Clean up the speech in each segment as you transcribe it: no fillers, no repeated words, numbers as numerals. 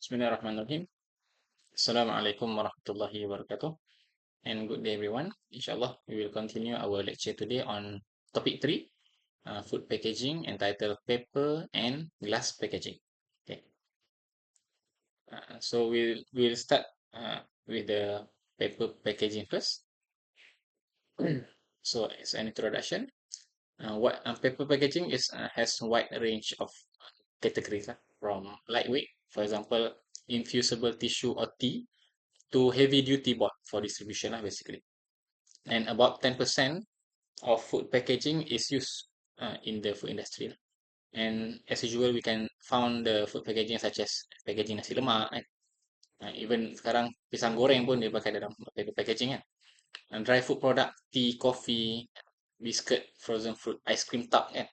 Bismillahirrahmanirrahim. Assalamualaikum warahmatullahi wabarakatuh. And good day, everyone. Inshallah, we will continue our lecture today on topic 3, food packaging, entitled paper and glass packaging. Okay. So we'll start with the paper packaging first. So as an introduction, what paper packaging is has wide range of categories from lightweight, for example, infusible tissue or tea, to heavy duty board for distribution basically. And about 10% of food packaging is used in the food industry. And as usual, we can found the food packaging such as packaging nasi lemak kan. Even sekarang pisang goreng pun dia pakai dalam paper packaging kan. And dry food product, tea, coffee, biscuit, frozen fruit, ice cream tub kan.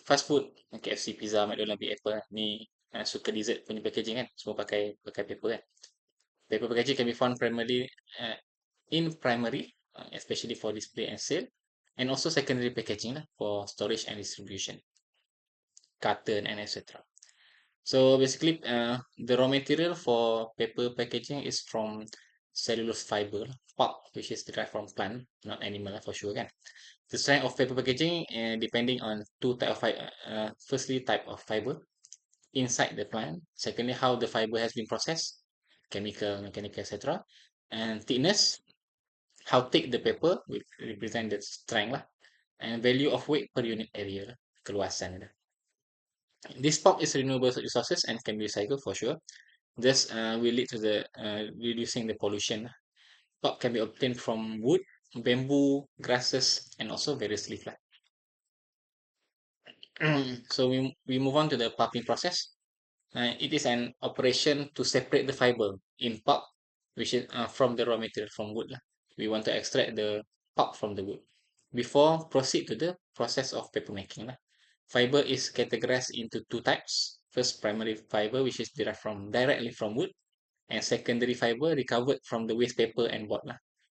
Fast food, KFC, pizza, McDonald's, Big Apple ni suka dessert punya packaging kan. Semua pakai paper kan. Paper packaging can be found primarily in primary, especially for display and sale, and also secondary packaging for storage and distribution, carton and etc. So basically, the raw material for paper packaging is from cellulose fiber, pulp, which is derived from plant, not animal for sure kan. The strength of paper packaging depending on two type of fiber. Firstly, type of fiber inside the plant. Secondly, how the fiber has been processed, chemical, mechanical, etc. And thickness, how thick the paper will represent the strength and value of weight per unit area keluasan dia. This pulp is renewable resources and can be recycled for sure. This will lead to the reducing the pollution. Pulp can be obtained from wood, bamboo, grasses, and also various leaf. So we move on to the pulping process. It is an operation to separate the fiber in pulp, which is from the raw material from wood. We want to extract the pulp from the wood. Before proceed to the process of paper making, fiber is categorized into two types. First, primary fiber, which is derived from directly from wood, and secondary fiber recovered from the waste paper and board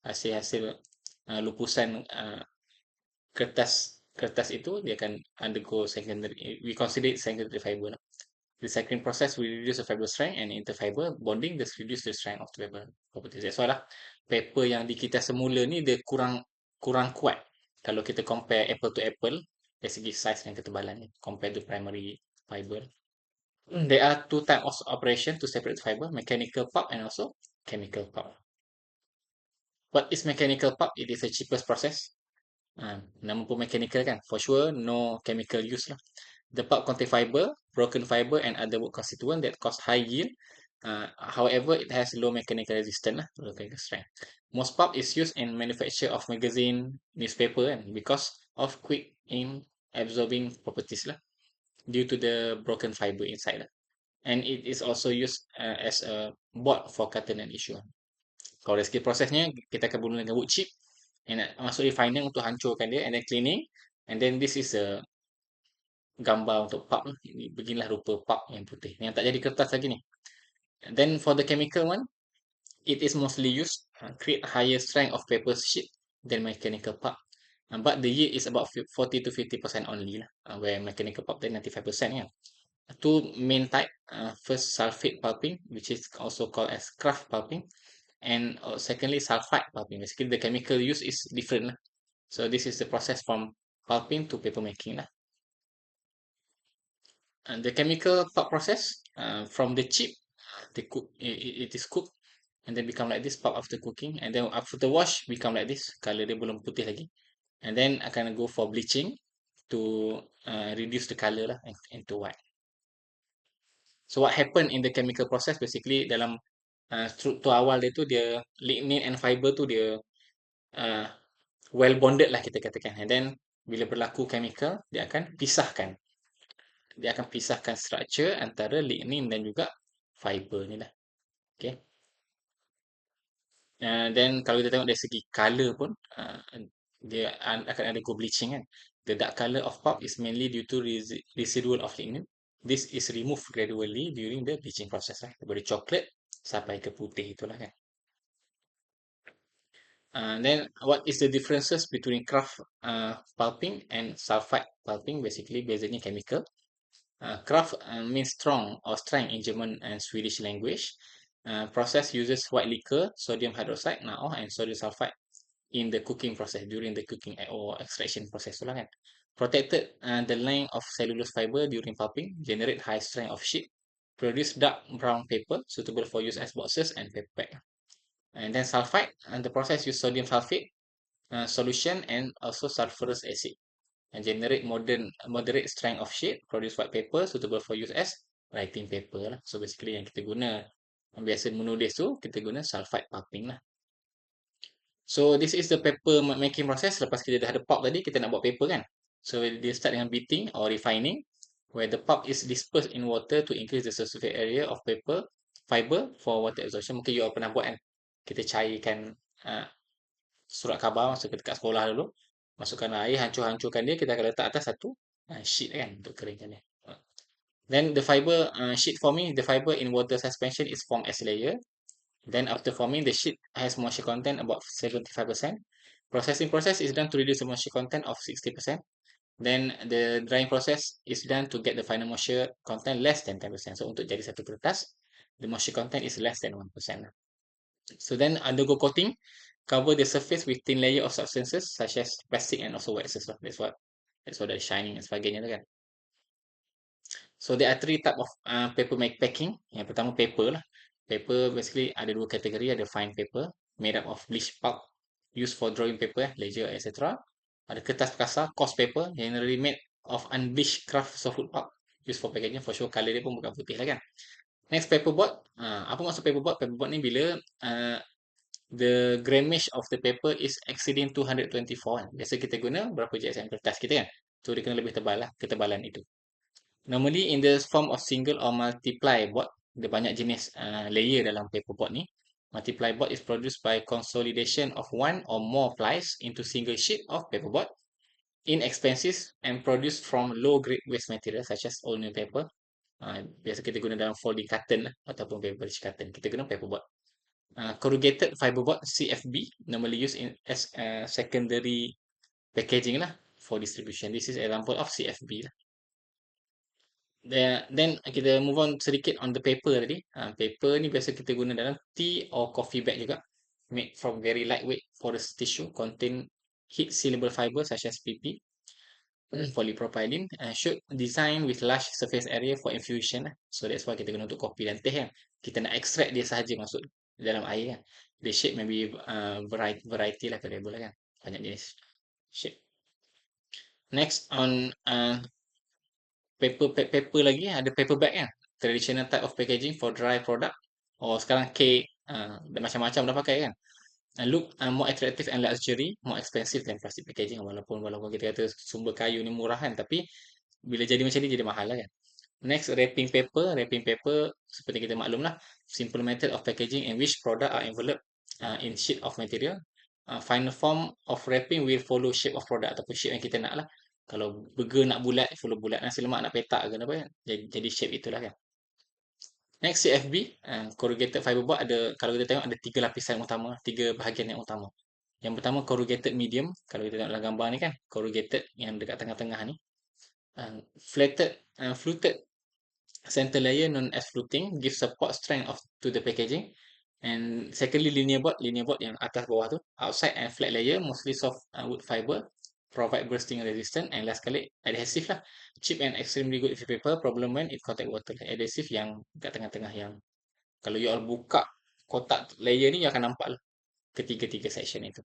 Hasil-hasil lupusan kertas kertas itu dia akan undergo secondary. We consider it secondary fiber Recycling process will reduce the fiber strength, and interfiber bonding thus reduce the strength of the paper properties. That's why paper yang di kita semula ni dia kurang kurang kuat kalau kita compare apple to apple dari segi size dan ketebalan compared to primary fiber. There are two types of operation to separate fiber, mechanical pulp and also chemical pulp. What is mechanical pulp? It is the cheapest process. Nama pun mechanical kan, for sure no chemical use The pulp contain fiber, broken fiber, and other wood constituent that cause high yield. However, it has low mechanical resistance, low mechanical strength. Most pulp is used in manufacture of magazine, newspaper, and because of quick ink absorbing properties due to the broken fiber inside And it is also used as a board for carton and issue. Kalau dari segi prosesnya, kita akan guna dengan wood chip and masuk refiner untuk hancurkan dia and then cleaning. And then this is a gambar untuk pulp beginilah rupa pulp yang putih yang tak jadi kertas lagi ni. And then for the chemical one, it is mostly used create higher strength of paper sheet than mechanical pulp, but the yield is about 40 to 50% only where mechanical pulp then 95% two main type, first sulfate pulping, which is also called as kraft pulping, and secondly sulfite pulping. Basically the chemical use is different so this is the process from pulping to paper making And the chemical pulp process from the chip, they cook it is cooked and then become like this pulp after cooking, and then after the wash become like this, color dia belum putih lagi, and then akan go for bleaching to reduce the color into white. So what happened in the chemical process basically dalam struktur awal dia tu, dia lignin and fiber tu dia uh, well bonded lah kita katakan, and then bila berlaku chemical dia akan pisahkan structure antara lignin dan juga fiber ni Okay. Then kalau kita tengok dari segi color pun, dia akan ada go bleaching kan. The dark color of pulp is mainly due to residual of lignin. This is removed gradually during the bleaching process Daripada coklat sampai ke putih itulah kan. Then what is the differences between kraft pulping and sulfite pulping? Basically bezanya chemical. Kraft means strong or strength in German and Swedish language. Process uses white liquor, sodium hydroxide, NaOH, and sodium sulfide in the cooking process, during the cooking or extraction process tu lah kan. Protected the length of cellulose fiber during pulping, generate high strength of sheet, produce dark brown paper suitable for use as boxes and paper bag. And then sulfide, and the process use sodium sulfate solution and also sulfurous acid, and generate moderate strength of sheet, produce white paper suitable for use as writing paper lah. So basically yang kita guna, yang biasa menulis tu, kita guna sulfide pulping lah. So this is the paper making process. Lepas kita dah ada pulp tadi, kita nak buat paper kan. So dia start dengan beating or refining, where the pulp is dispersed in water to increase the surface area of paper fiber for water absorption. Mungkin you all pernah buat kan. Kita cairkan uh, surat khabar masa kita kat sekolah dulu. Masukkan air, hancur-hancurkan dia, kita akan letak atas satu sheet kan untuk keringkan dia. Then the fiber sheet forming, the fiber in water suspension is formed as layer. Then after forming, the sheet has moisture content about 75%. Processing process is done to reduce the moisture content of 60%. Then the drying process is done to get the final moisture content less than 10%. So untuk jadi satu kertas, the moisture content is less than 1%. So then undergo coating, cover the surface with thin layer of substances such as plastic and also waxes. That's what the shining dan sebagainya tu kan. So there are three type of paper packing. Yang pertama paper lah. Paper basically ada dua kategori, ada fine paper made up of bleached pulp used for drawing paper, ledger, etc. Ada kertas kasar, coarse paper, generally made of unbleached craft softwood pulp used for packaging. For sure color dia pun bukan putih lah kan. Next paperboard. Apa maksud paperboard? Paperboard ni bila the grammage of the paper is exceeding 224 kan. Biasa kita guna berapa GSM kertas kita kan. So dia kena lebih tebal lah, ketebalan itu. Normally in the form of single or multiply board, ada banyak jenis layer dalam paperboard ni. Multiply board is produced by consolidation of one or more plies into single sheet of paperboard, inexpensive and produced from low grade waste material such as old newspaper. Biasa kita guna dalam folding carton lah, ataupun paper carton. Kita guna paperboard. Corrugated fiberboard CFB normally used as secondary packaging lah for distribution. This is example of CFB lah. Then kita move on sedikit on the paper tadi. Paper ni biasa kita guna dalam tea or coffee bag juga. Made from very lightweight porous tissue, contain heat sealable fiber such as PP, polypropylene, should design with large surface area for infusion lah. So that's why kita guna untuk kopi dan teh kan. Kita nak extract dia sahaja masuk dalam air kan. The shape maybe variety lah, variable lah kan. Banyak jenis shape. Next on paper lagi ada paper bag kan, traditional type of packaging for dry product, sekarang cake macam-macam dah pakai kan. Look more attractive and luxury, more expensive than plastic packaging, walaupun kita kata sumber kayu ni murah kan, tapi bila jadi macam ni jadi mahal lah kan. Next, wrapping paper seperti kita maklum lah, simple method of packaging in which product are enveloped in sheet of material. Final form of wrapping will follow shape of product ataupun shape yang kita nak lah. Kalau burger nak bulat, follow bulat. Nasi lemak nak petak ke apa kan. Jadi shape itulah kan. Next, CFB, corrugated fiberboard ada, kalau kita tengok ada tiga lapisan utama, tiga bahagian yang utama. Yang pertama corrugated medium, kalau kita tengok dalam gambar ni kan, corrugated yang dekat tengah-tengah ni. Fluted center layer known as fluting gives support strength to the packaging. And secondly, linear board yang atas bawah tu, outside and flat layer mostly soft wood fiber, provide bursting resistance. And last kali adhesive lah, cheap and extremely good paper, problem when it contact water. Adhesive yang kat tengah-tengah, yang kalau you all buka kotak layer ni, you akan nampak lah ketiga-tiga section itu.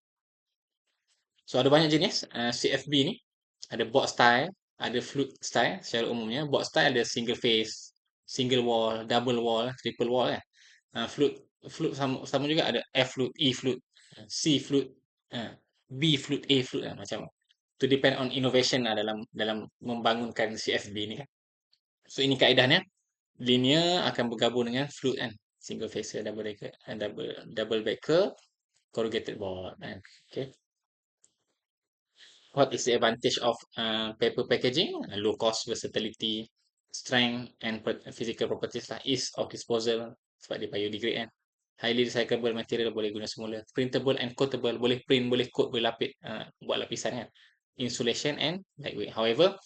So ada banyak jenis CFB ni. Ada board style, ada flute style. Secara umumnya board style ada single face, single wall, double wall, triple wall kan. Flute sama juga, ada F flute, E flute, C flute, B flute, A flute lah, macam to depend on innovation lah dalam membangunkan CFB ni kan. So ini kaedahnya, linear akan bergabung dengan flute kan, single facer, double backer, corrugated board kan. Okay. What is the advantage of paper packaging? Low cost, versatility, strength and physical properties lah. Ease of disposal sebab dia biodegrade kan. Highly recyclable material, boleh guna semula. Printable and coatable, boleh print, boleh coat, boleh lapis, buat lapisan kan. Insulation and lightweight. However,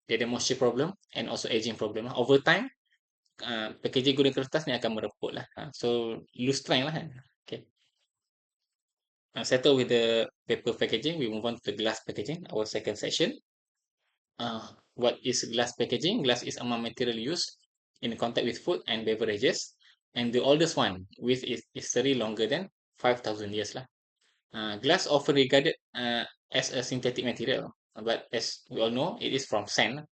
dia ada moisture problem and also aging problem lah. Over time, packaging guna kertas ni akan mereput lah. So, lose strength lah kan. Okay. Settle with the paper packaging, we move on to the glass packaging, our second section. What is glass packaging? Glass is among material used in contact with food and beverages, and the oldest one with its history longer than 5,000 years lah. Glass often regarded as a synthetic material, but as we all know, it is from sand,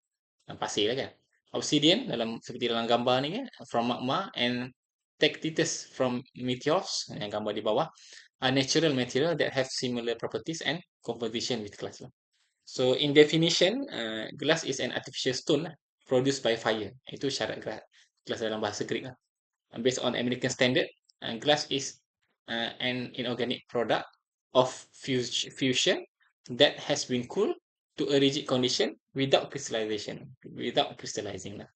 pasir lah kan. Obsidian seperti dalam gambar ni kan, from magma, and Tectitus from meteors yang gambar di bawah, are natural material that have similar properties and composition with glass lah. So in definition, glass is an artificial stone lah, produced by fire. Itu syarat glass dalam bahasa Greek lah. Based on American standard, glass is an inorganic product of fusion that has been cooled to a rigid condition without crystallizing lah.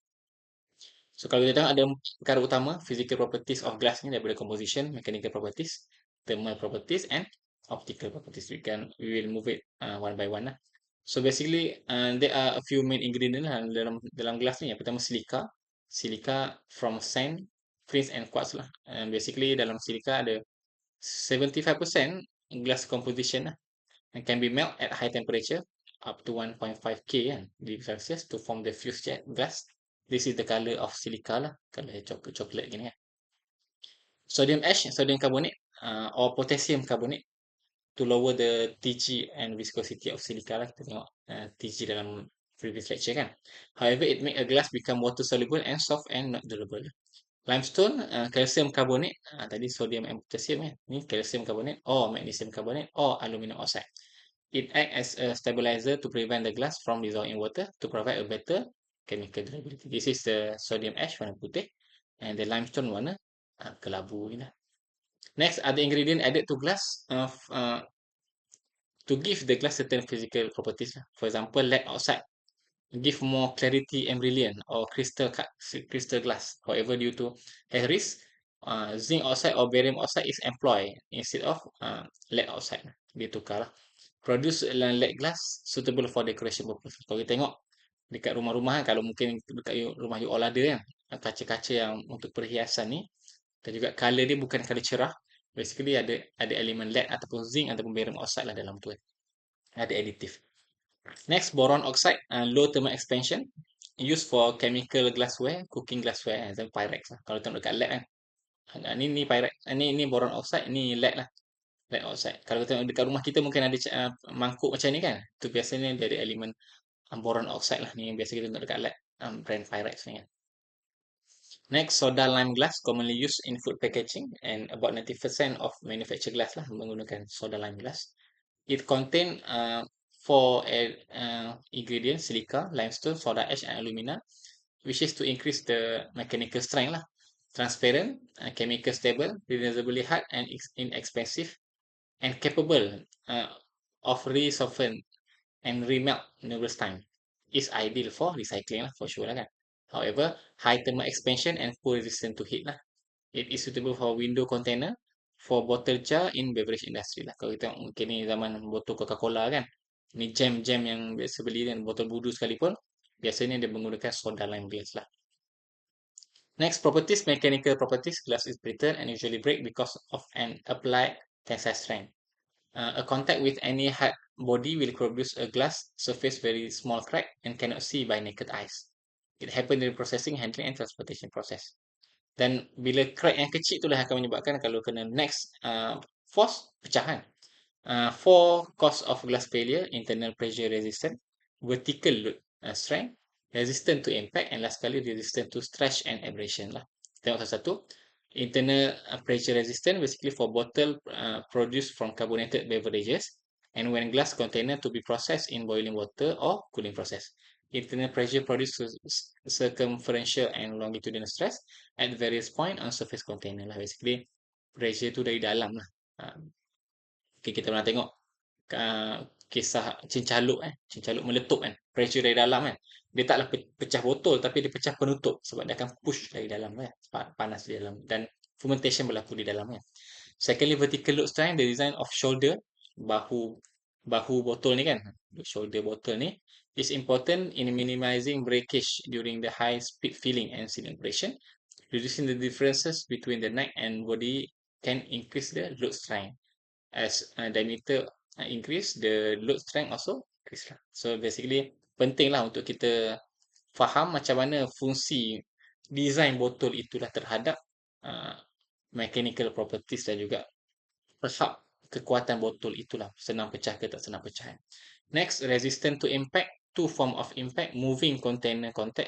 So kalau kita tengok ada perkara utama physical properties of glass ni daripada composition, mechanical properties, thermal properties and optical properties. We will move it one by one lah. So basically there are a few main ingredient lah dalam glass ni. Yang pertama silica from sand, freeze and quartz lah. Basically dalam silica ada 75% glass composition lah, and can be melt at high temperature up to 1.5 K kan, degree Celsius to form the fused glass. This is the color of silica lah, color coklat gini kan. Sodium ash, sodium carbonate or potassium carbonate to lower the Tg and viscosity of silica lah. Kita tengok Tg dalam previous lecture kan. However, it make a glass become water soluble and soft and not durable. Limestone, calcium carbonate, tadi sodium and potassium kan. Ni calcium carbonate or magnesium carbonate or aluminum oxide. It acts as a stabilizer to prevent the glass from dissolving in water to provide a better chemical durability. This is the sodium ash warna putih and the limestone warna kelabu ni lah. Next, other ingredient added to glass to give the glass certain physical properties. For example, lead oxide give more clarity and brilliance or crystal glass. However, due to health risk, zinc oxide or barium oxide is employed instead of lead oxide. Dia tukar lah. Produce lead glass suitable for decoration purpose. Kalau kita tengok dekat rumah-rumah kalau mungkin dekat rumah you all ada kan, kaca-kaca yang untuk perhiasan ni, dan juga color dia bukan color cerah. Basically ada elemen lead ataupun zinc ataupun barium oxide lah dalam tu. Ada additive. Next, boron oxide, low thermal expansion, used for chemical glassware, cooking glassware, dan Pyrex lah. Kalau tengok dekat lab kan, ni Pyrex, ni boron oxide, ni lead lah, lead oxide. Kalau tengok dekat rumah kita mungkin ada mangkuk macam ni kan, tu biasanya dia ada elemen boron oxide lah, ni yang biasa kita tengok dekat lab, brand Pyrex ni kan. Next, soda lime glass, commonly used in food packaging, and about 90% of manufactured glass lah menggunakan soda lime glass. It contain four ingredients: silica, limestone, soda ash, and alumina, which is to increase the mechanical strength lah. Transparent, chemical stable, reasonably hard and inexpensive, and capable of resoften and remelt numerous time. Is ideal for recycling lah, for sure lah kan. However, high thermal expansion and poor resistant to heat lah. It is suitable for window container, for bottle jar in beverage industry lah. Kalau kita mungkin ni zaman botol Coca-Cola kan, ni jam-jam yang biasa beli kan, botol budu sekalipun, biasanya dia menggunakan soda lime glass lah. Next, properties, mechanical properties. Glass is brittle and usually break because of an applied tensile strength. A contact with any hard body will produce a glass surface very small crack and cannot see by naked eyes. It happens during processing, handling, and transportation process. Dan bila crack yang kecil itulah akan menyebabkan kalau kena next force, pecahan. Four cause of glass failure: internal pressure resistant, vertical load strength, resistant to impact, and last kali resistant to stretch and abrasion lah. Tengok satu-satu. Internal pressure resistant basically for bottle produced from carbonated beverages and when glass container to be processed in boiling water or cooling process. Internal pressure produces circumferential and longitudinal stress at various point on surface container lah. Basically pressure tu dari dalam lah. Okay, kita pernah tengok kisah cincaluk cincaluk meletup kan, pressure dari dalam kan, dia taklah pecah botol tapi dia pecah penutup sebab dia akan push dari dalam kan, panas di dalam dan fermentation berlaku di dalam kan. Secondly, vertical load strength, the design of shoulder, bahu botol ni kan, shoulder botol ni is important in minimizing breakage during the high speed filling and sealing operation. Reducing the differences between the neck and body can increase the load strength. As diameter increase, the load strength also increase lah. So basically penting lah untuk kita faham macam mana fungsi design botol itulah terhadap uh, mechanical properties dan juga perhap kekuatan botol itulah, senang pecah ke tak senang pecah. Next, resistant to impact. Two form of impact: moving container contact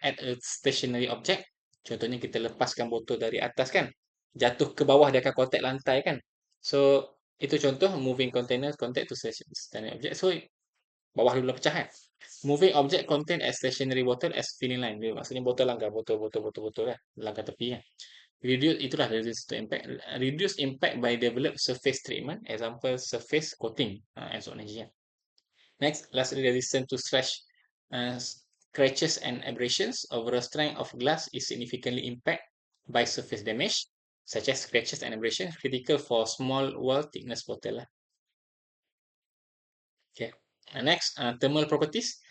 at a stationary object. Contohnya kita lepaskan botol dari atas kan, jatuh ke bawah dia akan contact lantai kan. So itu contoh moving container contact to stationary object. So bawah dulu pecah kan. Moving object contain as stationary bottle as filling line. Dia maksudnya botol langgar, botol kan, langgar tepi kan. Reduce itulah reduce to impact. Reduce impact by develop surface treatment. Example surface coating. And so on. Next, lastly, resistant to scratches and abrasions. Overall strength of glass is significantly impacted by surface damage, such as scratches and abrasions, critical for small wall thickness bottle lah. Okay. Next, thermal properties.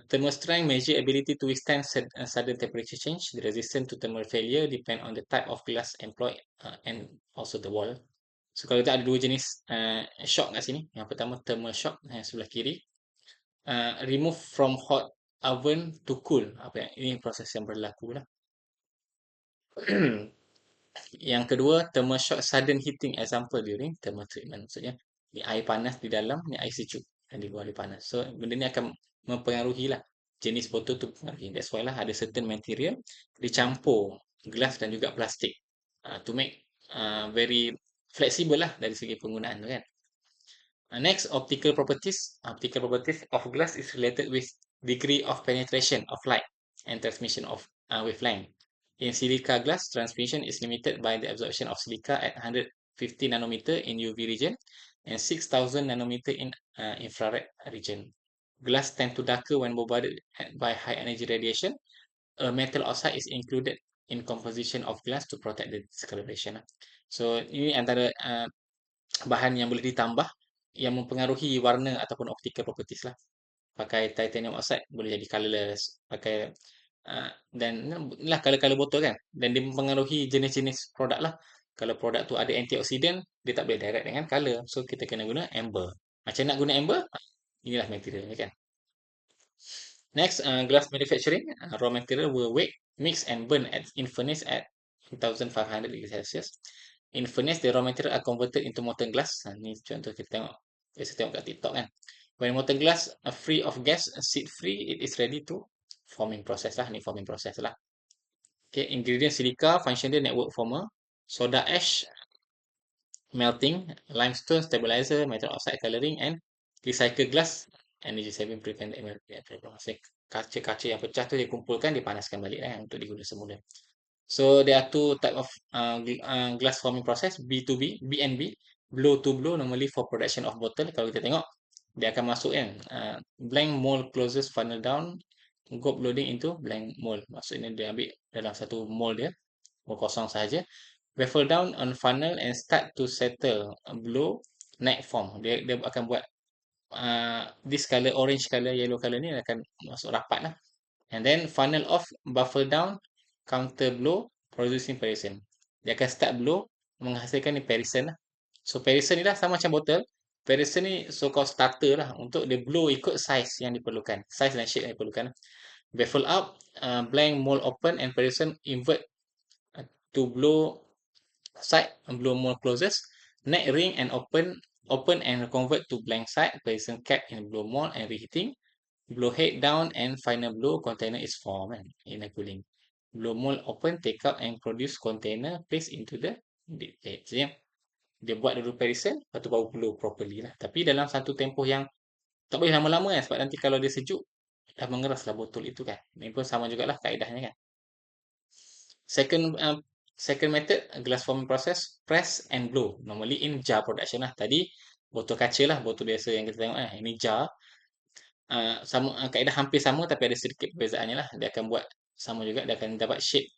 Thermal strength measure ability to withstand sudden temperature change. The resistance to thermal failure depend on the type of glass employed and also the wall. So kalau kita ada dua jenis shock kat sini. Yang pertama thermal shock yang sebelah kiri. Remove from hot oven to cool. Apa yang ini proses yang berlaku lah. Yang kedua, thermal shock sudden heating, example during thermal treatment. Maksudnya, ni air panas di dalam, ni air sejuk dan di luar air panas. So, benda ni akan mempengaruhi lah jenis botol tu mempengaruhi. That's why lah ada certain material dicampur gelas dan juga plastik to make very flexible lah dari segi penggunaan tu kan. Next, optical properties. Optical properties of glass is related with degree of penetration of light and transmission of wavelength. In silica glass, transmission is limited by the absorption of silica at 150 nanometer in UV region and 6000 nanometer in infrared region. Glass tend to darker when bombarded by high energy radiation. A metal oxide is included in composition of glass to protect the discoloration. So, ini antara bahan yang boleh ditambah yang mempengaruhi warna ataupun optical properties lah. Pakai titanium oxide boleh jadi colorless, pakai dan inilah color-color botol kan, dan dia mempengaruhi jenis-jenis produk lah. Kalau produk tu ada antioksidan, dia tak boleh direct dengan color, so kita kena guna amber. Macam nak guna amber, inilah material kan. Next, glass manufacturing. Raw material will weigh, mix and burn in furnace at 1500 degrees Celsius. In furnace, the raw material are converted into molten glass. Ni contoh kita tengok, biasa tengok kat TikTok kan. When molten glass are free of gas, seed free, it is ready to forming process lah. Ni forming process lah. Okay, ingredient silica, function dia network former. Soda ash, melting. Limestone, stabilizer. Metal oxide, coloring. And recycled glass, energy saving, prevent problem. Kaca-kaca yang pecah tu dikumpulkan, dipanaskan balik lah untuk diguna semula. So there are two type of glass forming process, B2B, B and B, blow to blow normally for production of bottle. Kalau kita tengok, dia akan masuk kan, blank mold closes funnel down, gop loading into blank mold. Maksudnya dia ambil dalam satu mold dia, mold kosong sahaja. Baffle down on funnel and start to settle, blow, neck form. Dia akan buat this color, orange color, yellow color ni akan masuk rapat lah. And then funnel off, buffer down, counter blow, producing Parison. Dia akan start blow, menghasilkan ni Parison lah. So Parison ni lah sama macam botol. Parison ni so-called starter lah untuk dia blow ikut size yang diperlukan. Size dan shape yang diperlukan. Baffle up, blank mold open and Parison invert to blow side, blow mold closes. Neck ring and open and convert to blank side. Parison cap in blow mold and reheating. Blow head down and final blow container is formed in a cooling. Blow mold open, take out and produce container, place into the deep head. Jadi dia buat dulu Parison, lepas tu baru blow properly lah. Tapi dalam satu tempoh yang tak boleh lama-lama kan, sebab nanti kalau dia sejuk, dah mengeras lah botol itu kan. Ini pun sama jugalah kaedahnya kan. Second method, glass forming process, press and blow. Normally in jar production lah. Tadi botol kaca lah, botol biasa yang kita tengok Ini jar. Sama kaedah hampir sama tapi ada sedikit perbezaannya lah. Dia akan buat sama juga, dia akan dapat shape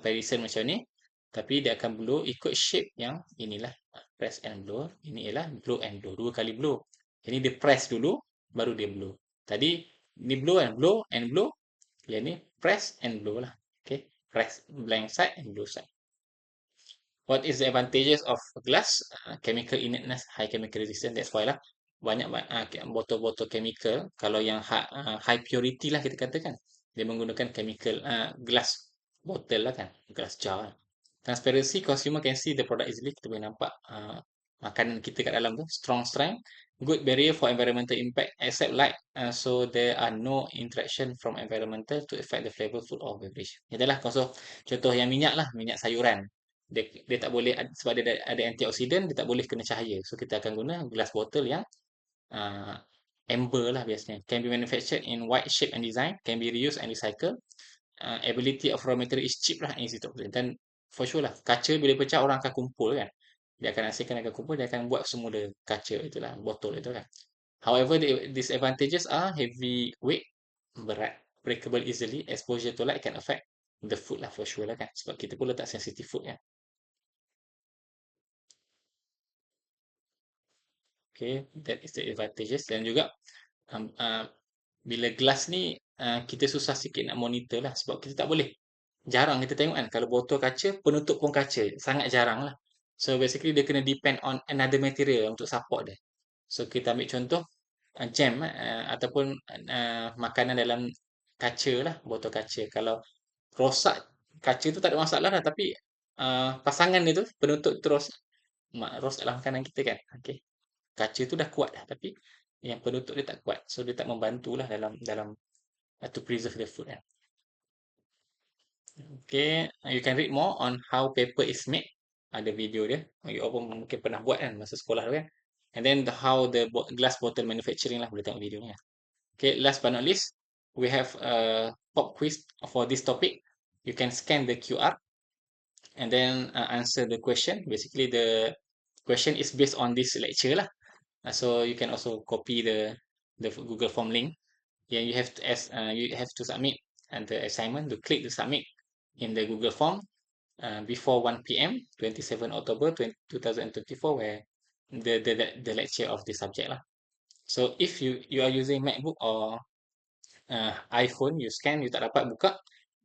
Parison macam ni, tapi dia akan blow ikut shape yang inilah. Press and blow. Ini ialah blow and blow, dua kali blow. Ini dia press dulu, baru dia blow. Tadi ni blow kan, blow and blow. Yang ni press and blow lah. Okay, press blank side and blow side. What is the advantages of glass? Chemical inertness, high chemical resistance. That's why lah banyak botol-botol chemical. Kalau yang high purity lah kita katakan, dia menggunakan chemical glass bottle lah kan, glass jar. Transparency, consumer can see the product easily. Kita boleh nampak makanan kita kat dalam tu. Strong strength, good barrier for environmental impact, accept light. So there are no interaction from environmental to affect the flavor, food or beverage. Itulah contoh yang minyak lah, minyak sayuran. Dia tak boleh, sebab dia ada antioksidan, dia tak boleh kena cahaya. So kita akan guna glass bottle yang uh, amber lah biasanya. Can be manufactured in white shape and design, can be reused and recycled. Ability of raw material is cheap lah in situ. Dan for sure lah, kaca bila pecah orang akan kumpul kan. Dia akan hasilkan, akan kumpul, dia akan buat semula kaca itulah, botol itu kan. However, the disadvantages are heavy weight, berat, breakable easily, exposure to light can affect the food lah for sure lah kan. Sebab kita pun letak sensitive food kan. Okay, that is the advantages. Dan juga bila glass ni kita susah sikit nak monitor lah sebab kita tak boleh. Jarang kita tengok kan kalau botol kaca, penutup pun kaca. Sangat jarang lah. So basically dia kena depend on another material untuk support dia. So kita ambil contoh jam ataupun makanan dalam kaca lah, botol kaca. Kalau rosak kaca tu tak ada masalah lah tapi pasangan dia tu, penutup tu rosaklah makanan kita kan. Okay. Kaca tu dah kuat dah tapi yang penutup dia tak kuat. So dia tak membantulah dalam dalam to preserve the food kan. Okay, you can read more on how paper is made. Ada video dia. You all pun mungkin pernah buat kan masa sekolah tu kan. And then how the glass bottle manufacturing lah, boleh tengok video ni lah. Okay, last but not least, we have a pop quiz for this topic. You can scan the QR and then answer the question. Basically, the question is based on this lecture lah. So you can also copy the Google Form link. Yeah, you have to submit the assignment to click the submit in the Google Form before 1 p.m. 27 October 2024 where the lecture of the subject lah. So if you are using MacBook or iPhone, you scan, you tak dapat buka,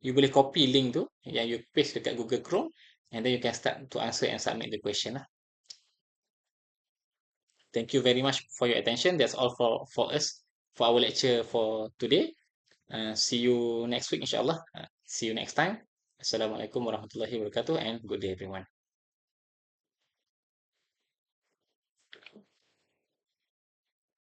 you boleh copy link tu yang you paste dekat Google Chrome and then you can start to answer and submit the question lah. Thank you very much for your attention. That's all for us for our lecture for today. See you next week insyaAllah. See you next time. Assalamualaikum warahmatullahi wabarakatuh and good day everyone.